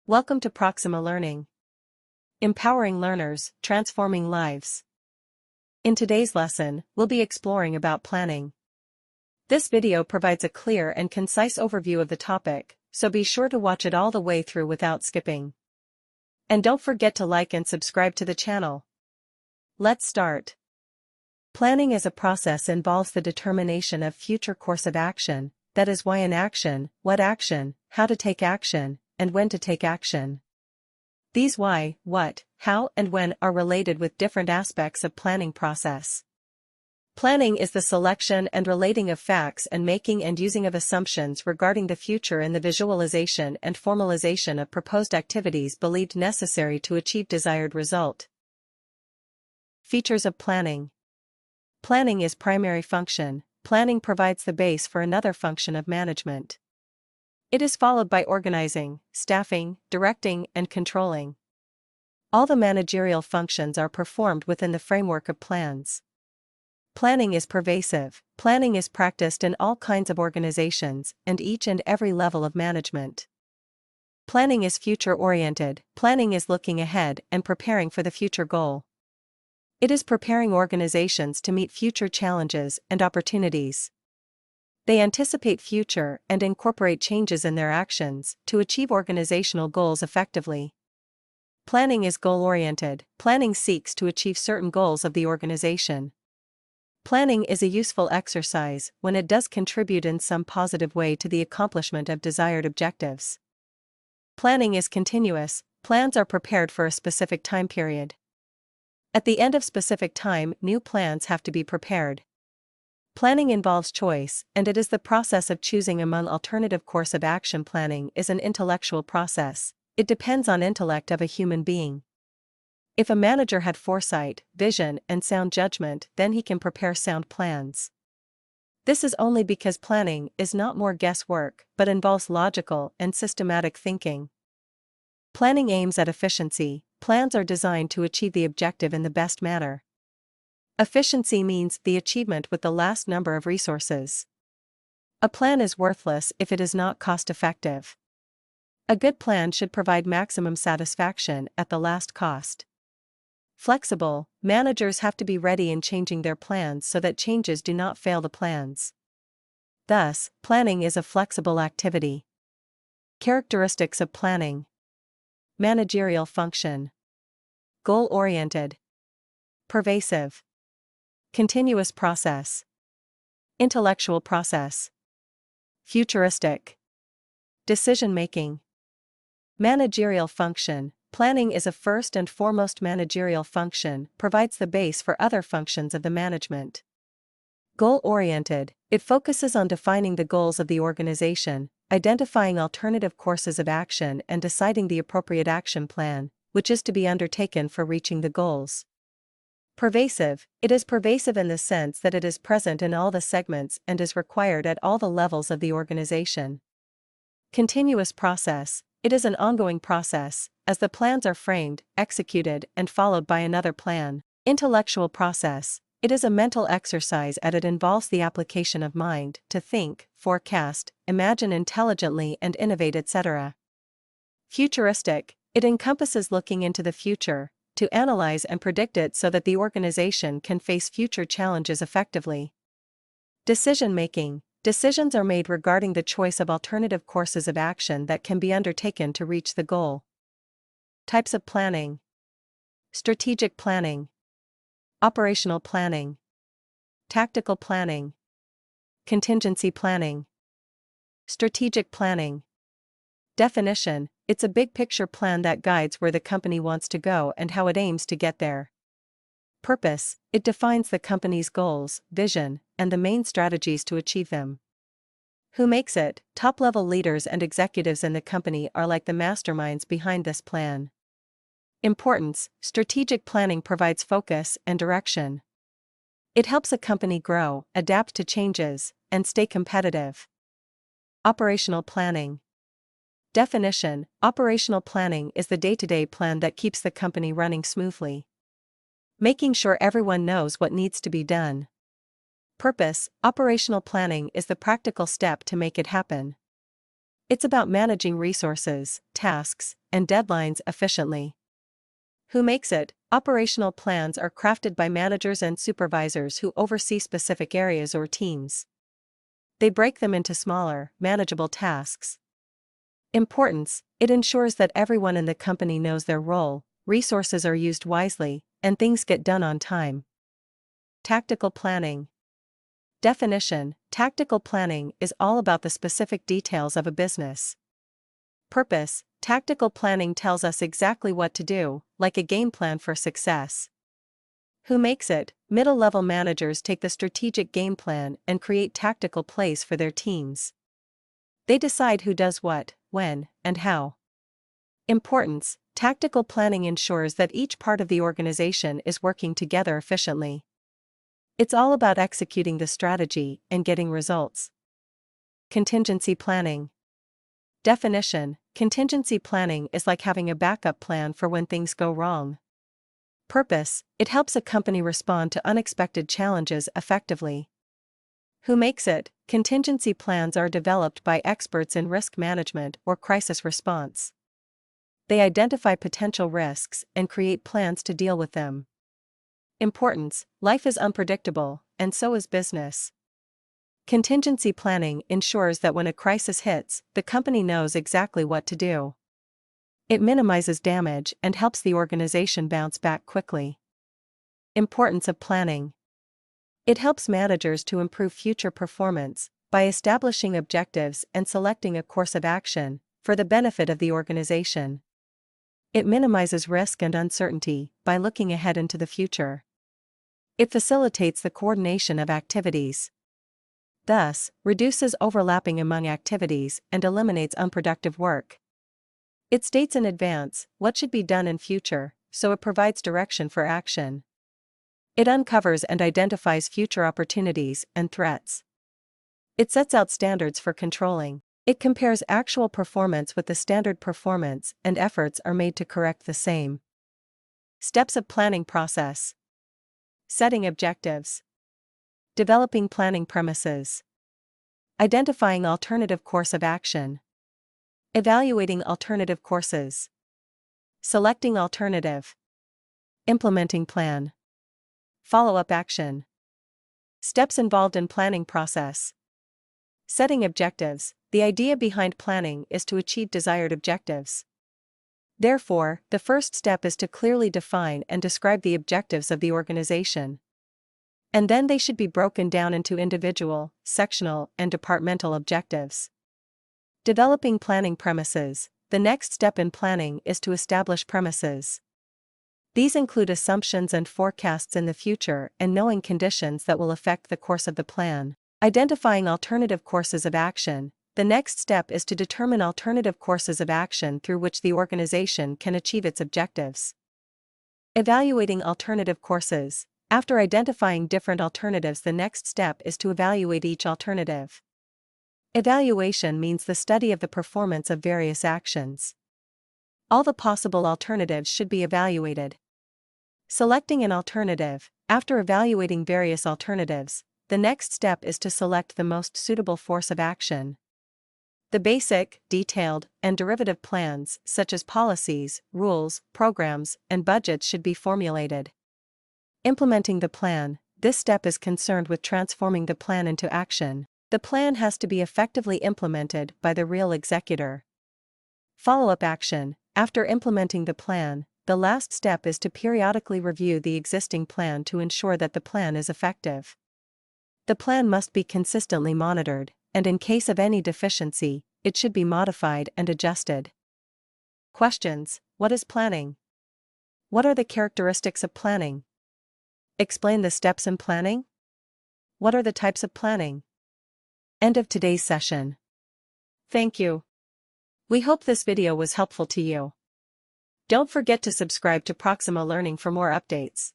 Welcome to Proxima Learning. Empowering learners, transforming lives. In today's lesson, we'll be exploring about planning. This video provides a clear and concise overview of the topic, so be sure to watch it all the way through without skipping. And don't forget to like and subscribe to the channel. Let's start. Planning as a process involves the determination of future course of action, that is why in action, what action, how to take action, and when to take action. These why, what, how, and when are related with different aspects of planning process. Planning is the selection and relating of facts and making and using of assumptions regarding the future in the visualization and formalization of proposed activities believed necessary to achieve desired result. Features of planning. Planning is primary function. Planning provides the base for another function of management. It is followed by organizing, staffing, directing, and controlling. All the managerial functions are performed within the framework of plans. Planning is pervasive. Planning is practiced in all kinds of organizations and each and every level of management. Planning is future-oriented. Planning is looking ahead and preparing for the future goal. It is preparing organizations to meet future challenges and opportunities. They anticipate future and incorporate changes in their actions to achieve organizational goals effectively. Planning is goal-oriented. Planning seeks to achieve certain goals of the organization. Planning is a useful exercise when it does contribute in some positive way to the accomplishment of desired objectives. Planning is continuous. Plans are prepared for a specific time period. At the end of specific time, new plans have to be prepared. Planning involves choice, and it is the process of choosing among alternative course of action. Planning is an intellectual process. It depends on intellect of a human being. If a manager had foresight, vision, and sound judgment, then he can prepare sound plans. This is only because planning is not more guesswork, but involves logical and systematic thinking. Planning aims at efficiency. Plans are designed to achieve the objective in the best manner. Efficiency means the achievement with the last number of resources. A plan is worthless if it is not cost-effective. A good plan should provide maximum satisfaction at the last cost. Flexible, managers have to be ready in changing their plans so that changes do not fail the plans. Thus, planning is a flexible activity. Characteristics of planning. Managerial function. Goal-oriented. Pervasive. Continuous process. Intellectual process. Futuristic. Decision-making. Managerial function. Planning is a first and foremost managerial function, provides the base for other functions of the management. Goal-oriented. It focuses on defining the goals of the organization, identifying alternative courses of action and deciding the appropriate action plan, which is to be undertaken for reaching the goals. Pervasive. It is pervasive in the sense that it is present in all the segments and is required at all the levels of the organization. Continuous process. It is an ongoing process, as the plans are framed, executed, and followed by another plan. Intellectual process. It is a mental exercise as it involves the application of mind to think, forecast, imagine intelligently and innovate, etc. Futuristic. It encompasses looking into the future, to analyze and predict it so that the organization can face future challenges effectively. Decision-making. Decisions are made regarding the choice of alternative courses of action that can be undertaken to reach the goal. Types of planning. Strategic planning. Operational planning. Tactical planning. Contingency planning. Strategic planning. Definition. It's a big-picture plan that guides where the company wants to go and how it aims to get there. Purpose. It defines the company's goals, vision, and the main strategies to achieve them. Who makes it? Top-level leaders and executives in the company are like the masterminds behind this plan. Importance. Strategic planning provides focus and direction. It helps a company grow, adapt to changes, and stay competitive. Operational planning. Definition. Operational planning is the day-to-day plan that keeps the company running smoothly. Making sure everyone knows what needs to be done. Purpose. Operational planning is the practical step to make it happen. It's about managing resources, tasks, and deadlines efficiently. Who makes it? Operational plans are crafted by managers and supervisors who oversee specific areas or teams. They break them into smaller, manageable tasks. Importance: it ensures that everyone in the company knows their role, resources are used wisely, and things get done on time. Tactical planning. Definition: tactical planning is all about the specific details of a business. Purpose: tactical planning tells us exactly what to do, like a game plan for success. Who makes it? Middle-level managers take the strategic game plan and create tactical plays for their teams. They decide who does what, when, and how. Importance: tactical planning ensures that each part of the organization is working together efficiently. It's all about executing the strategy and getting results. Contingency planning. Definition: contingency planning is like having a backup plan for when things go wrong. Purpose: it helps a company respond to unexpected challenges effectively. Who makes it? Contingency plans are developed by experts in risk management or crisis response. They identify potential risks and create plans to deal with them. Importance: life is unpredictable, and so is business. Contingency planning ensures that when a crisis hits, the company knows exactly what to do. It minimizes damage and helps the organization bounce back quickly. Importance of planning. It helps managers to improve future performance by establishing objectives and selecting a course of action for the benefit of the organization. It minimizes risk and uncertainty by looking ahead into the future. It facilitates the coordination of activities. Thus, reduces overlapping among activities and eliminates unproductive work. It states in advance what should be done in future, so it provides direction for action. It uncovers and identifies future opportunities and threats. It sets out standards for controlling. It compares actual performance with the standard performance and efforts are made to correct the same. Steps of planning process. Setting objectives. Developing planning premises. Identifying alternative course of action. Evaluating alternative courses. Selecting alternative. Implementing plan. Follow-up action. Steps involved in planning process. Setting objectives. The idea behind planning is to achieve desired objectives. Therefore, the first step is to clearly define and describe the objectives of the organization. And then they should be broken down into individual, sectional, and departmental objectives. Developing planning premises. The next step in planning is to establish premises. These include assumptions and forecasts in the future and knowing conditions that will affect the course of the plan. Identifying alternative courses of action. The next step is to determine alternative courses of action through which the organization can achieve its objectives. Evaluating alternative courses. After identifying different alternatives, the next step is to evaluate each alternative. Evaluation means the study of the performance of various actions. All the possible alternatives should be evaluated. Selecting an alternative. After evaluating various alternatives, the next step is to select the most suitable course of action. The basic, detailed, and derivative plans, such as policies, rules, programs, and budgets, should be formulated. Implementing the plan. This step is concerned with transforming the plan into action. The plan has to be effectively implemented by the real executor. Follow-up action. After implementing the plan, the last step is to periodically review the existing plan to ensure that the plan is effective. The plan must be consistently monitored, and in case of any deficiency, it should be modified and adjusted. Questions. What is planning? What are the characteristics of planning? Explain the steps in planning. What are the types of planning? End of today's session. Thank you. We hope this video was helpful to you. Don't forget to subscribe to Proxima Learning for more updates.